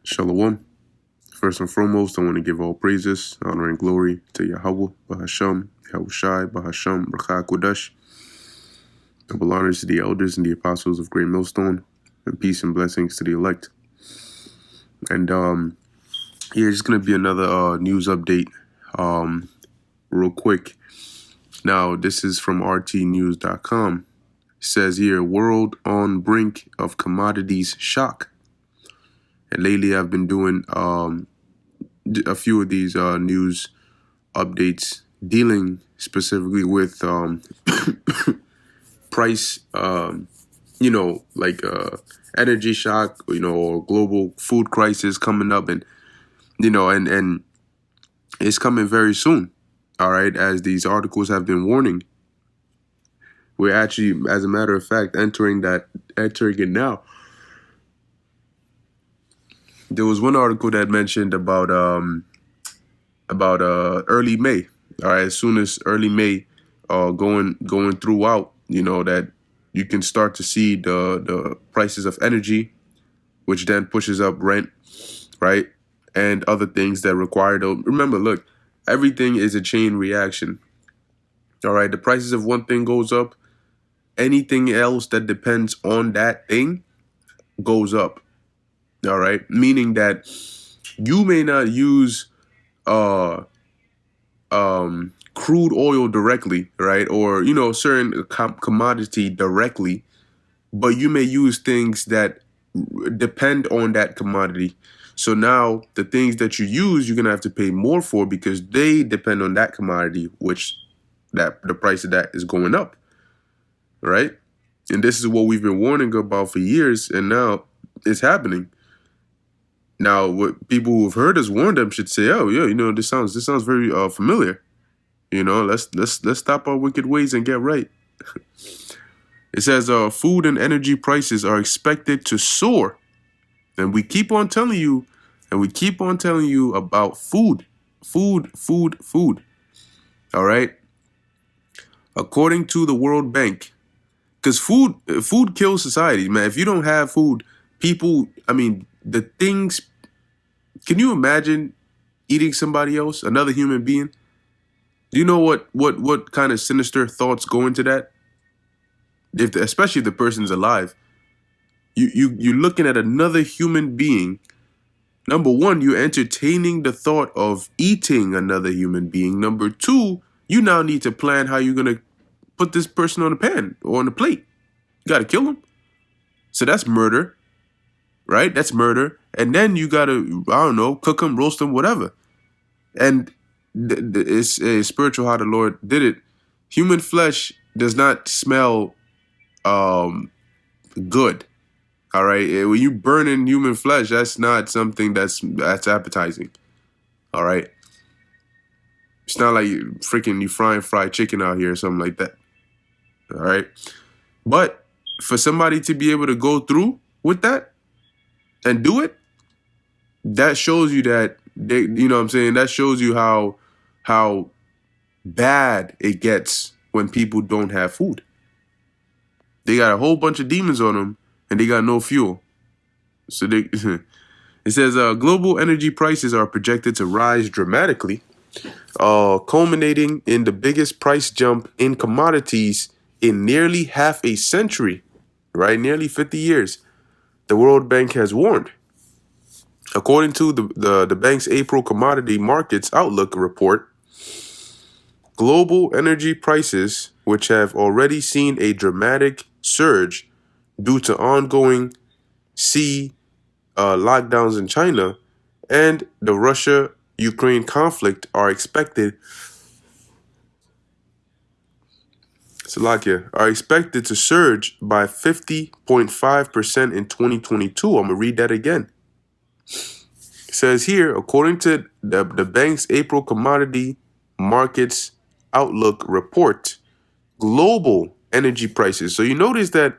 Shalom. First and foremost, I want to give all praises, honor, and glory to Yahweh, Bahasham, Yahushai, Bahasham, Brachah Kodesh. Double honors to the elders and the apostles of Great Millstone, and peace and blessings to the elect. And here's going to be another news update, real quick. Now, this is from rtnews.com. It says here, world on brink of commodities shock. And lately, I've been doing a few of these news updates dealing specifically with price, energy shock, or global food crisis coming up, and and it's coming very soon. All right, as these articles have been warning, we're actually, as a matter of fact, entering it now. There was one article that mentioned about early May. All right, as soon as early May, going throughout, that you can start to see the prices of energy, which then pushes up rent, right, and other things that require. Remember, look, everything is a chain reaction. All right, the prices of one thing goes up, anything else that depends on that thing goes up. All right, meaning that you may not use crude oil directly, right, or certain commodity directly, but you may use things that depend on that commodity. So now the things that you use, you're gonna have to pay more for because they depend on that commodity, which that the price of that is going up, right? And this is what we've been warning about for years, and now it's happening. Now, what people who've heard us warn them should say, "Oh, yeah, this sounds very familiar. Let's stop our wicked ways and get right." It says, "Food and energy prices are expected to soar," and we keep on telling you, about food. All right. According to the World Bank, because food kills society, man. If you don't have food, people, the things, can you imagine eating somebody else, another human being? Do you know what kind of sinister thoughts go into that? Especially if the person's alive. You're looking at another human being. Number one, you're entertaining the thought of eating another human being. Number two, you now need to plan how you're going to put this person on the pan or on the plate. You got to kill him. So that's murder. Right? That's murder. And then you got to, cook them, roast them, whatever. And it's spiritual how the Lord did it. Human flesh does not smell good. All right? When you burn in human flesh, that's not something that's appetizing. All right? It's not like you frying fried chicken out here or something like that. All right? But for somebody to be able to go through with that, and do it, that shows you that that shows you how bad it gets when people don't have food. They got a whole bunch of demons on them and they got no fuel. So it says global energy prices are projected to rise dramatically, culminating in the biggest price jump in commodities in nearly half a century, right? Nearly 50 years. The World Bank has warned. According to the bank's April Commodity Markets Outlook report, global energy prices, which have already seen a dramatic surge due to ongoing lockdowns in China and the Russia-Ukraine conflict, are expected to surge by 50.5% in 2022. I'm going to read that again. It says here, according to the bank's April Commodity Markets Outlook report, global energy prices. So you notice that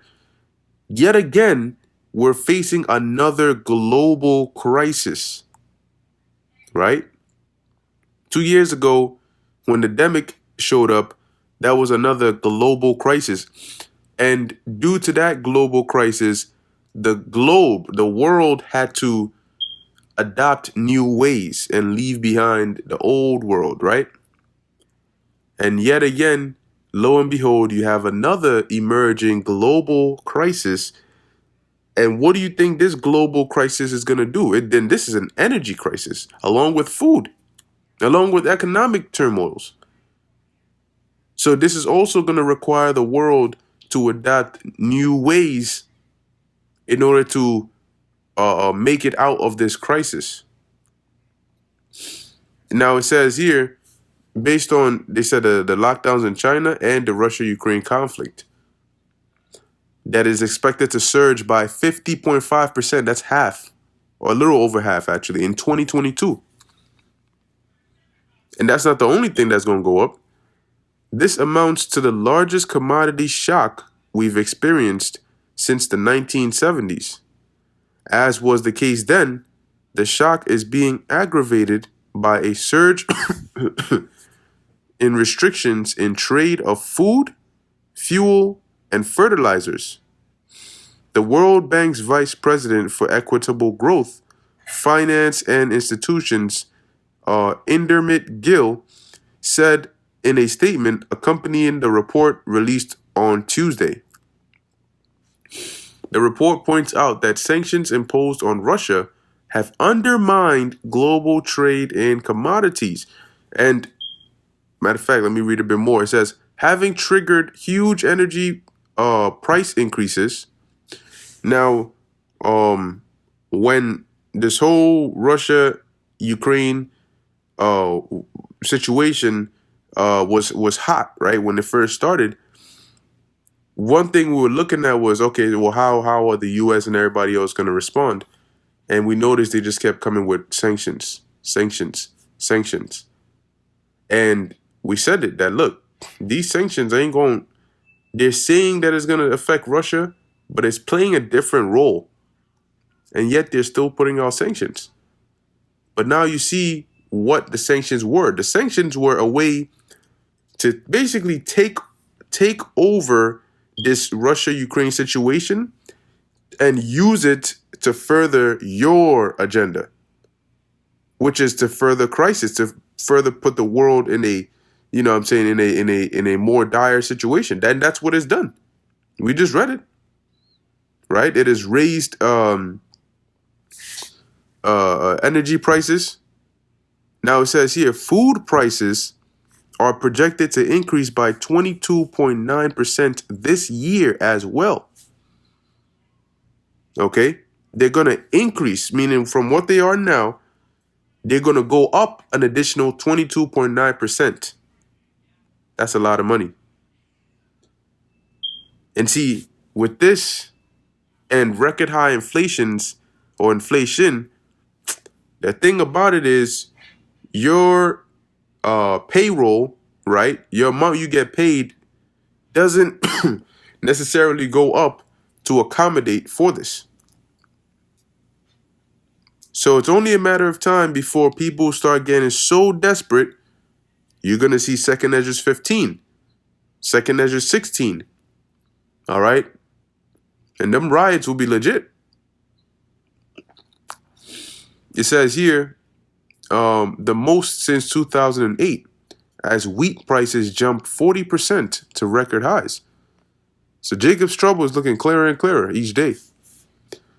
yet again, we're facing another global crisis, right? 2 years ago, when the pandemic showed up, that was another global crisis. And due to that global crisis, the world had to adopt new ways and leave behind the old world, right? And yet again, lo and behold, you have another emerging global crisis. And what do you think this global crisis is going to do? Then this is an energy crisis, along with food, along with economic turmoils. So this is also going to require the world to adapt new ways in order to make it out of this crisis. Now it says here, based on, they said the lockdowns in China and the Russia-Ukraine conflict, that is expected to surge by 50.5%. That's half, or a little over half actually, in 2022. And that's not the only thing that's going to go up. This amounts to the largest commodity shock we've experienced since the 1970s. As was the case then, the shock is being aggravated by a surge in restrictions in trade of food, fuel, and fertilizers. The World Bank's Vice President for Equitable Growth, Finance and Institutions, Indermit Gill, said in a statement accompanying the report released on Tuesday. The report points out that sanctions imposed on Russia have undermined global trade in commodities. And matter of fact, let me read a bit more. It says, having triggered huge energy price increases. Now, when this whole Russia-Ukraine situation was hot, right? When it first started, one thing we were looking at was, okay, well, how are the U.S. and everybody else going to respond? And we noticed they just kept coming with sanctions. And we said it, that look, these sanctions ain't going, they're saying that it's going to affect Russia, but it's playing a different role. And yet they're still putting out sanctions. But now you see what the sanctions were. The sanctions were a way to basically take over this Russia-Ukraine situation and use it to further your agenda, which is to further crisis, to further put the world in a, you know what I'm saying, in a more dire situation. That's what it's done. We just read it, right? It has raised energy prices. Now it says here, food prices are projected to increase by 22.9% this year as well. Okay? They're going to increase, meaning from what they are now, they're going to go up an additional 22.9%. That's a lot of money. And see, with this and record high inflation, the thing about it is your payroll, right? Your amount you get paid doesn't necessarily go up to accommodate for this. So it's only a matter of time before people start getting so desperate, you're going to see second measures 15, second measures 16. All right? And them riots will be legit. It says here, the most since 2008, as wheat prices jumped 40% to record highs. So Jacob's trouble is looking clearer and clearer each day.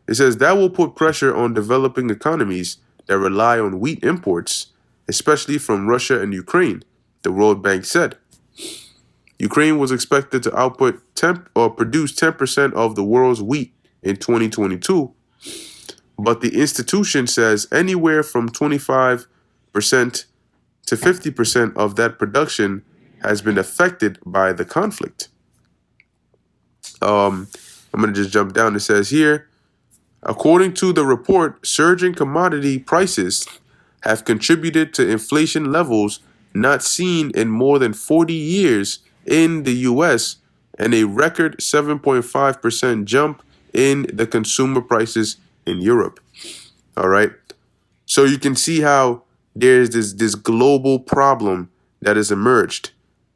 It says that will put pressure on developing economies that rely on wheat imports, especially from Russia and Ukraine, the World Bank said. Ukraine was expected to produce 10% of the world's wheat in 2022, but the institution says anywhere from 25% to 50% of that production has been affected by the conflict. I'm going to just jump down. It says here, according to the report, surging commodity prices have contributed to inflation levels not seen in more than 40 years in the U.S. and a record 7.5% jump in the consumer prices in Europe. All right. So you can see how there's this global problem that has emerged,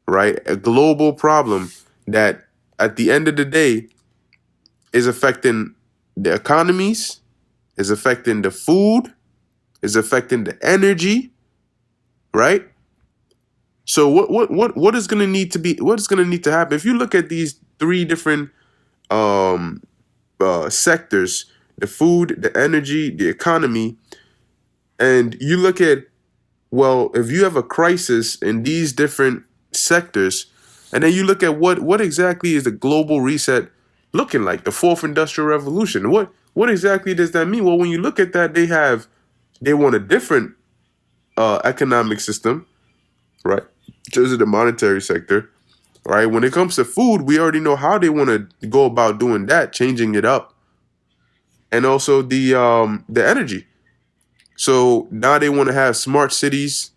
right? A global problem that at the end of the day is affecting the economies, is affecting the food, It's affecting the energy, right? So what is going to need to be, what is going to need to happen? If you look at these three different um sectors, the food, the energy, the economy, and you look at, well, if you have a crisis in these different sectors, and then you look at what exactly is the global reset looking like, the fourth industrial revolution, what exactly does that mean? Well, when you look at that, they want a different economic system, right? Just the monetary sector, right? When it comes to food, we already know how they want to go about doing that, changing it up, and also the energy. So now they want to have smart cities.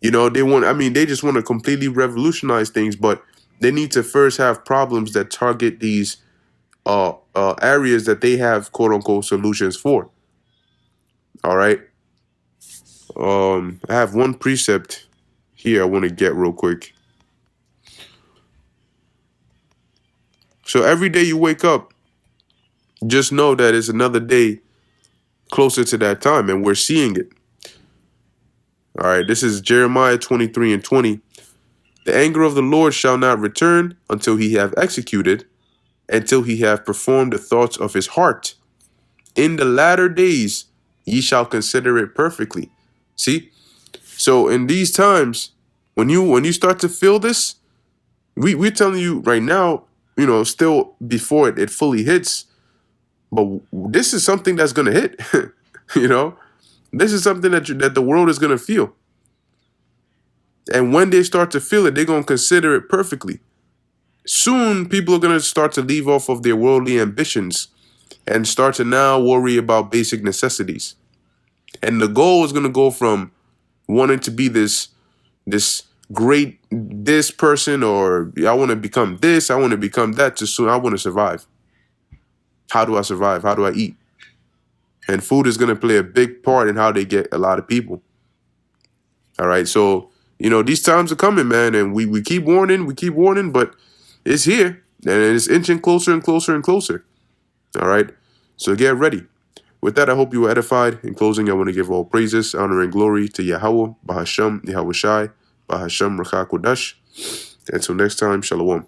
You know, they just want to completely revolutionize things, but they need to first have problems that target these areas that they have quote unquote solutions for. All right. I have one precept here I want to get real quick. So every day you wake up, just know that it's another day closer to that time, and we're seeing it. All right. This is Jeremiah 23:20. The anger of the Lord shall not return until he have executed, until he have performed the thoughts of his heart. In the latter days, ye shall consider it perfectly. See? So in these times, when you start to feel this, we're telling you right now, still before it fully hits, but this is something that's gonna hit. you know, this is something that the world is gonna feel. And when they start to feel it, they're gonna consider it perfectly. Soon, people are gonna start to leave off of their worldly ambitions and start to now worry about basic necessities. And the goal is going to go from wanting to be this great this person, or I want to become this, I want to become that, to soon I want to survive. How do I survive? How do I eat? And food is going to play a big part in how they get a lot of people. All right. So, these times are coming, man. And we keep warning, but it's here. And it's inching closer and closer and closer. All right. So get ready. With that, I hope you were edified. In closing, I want to give all praises, honor, and glory to Yahweh, Bahasham, Yahweh Shai, Bahasham, Rakha Kodash. Until next time, Shalom.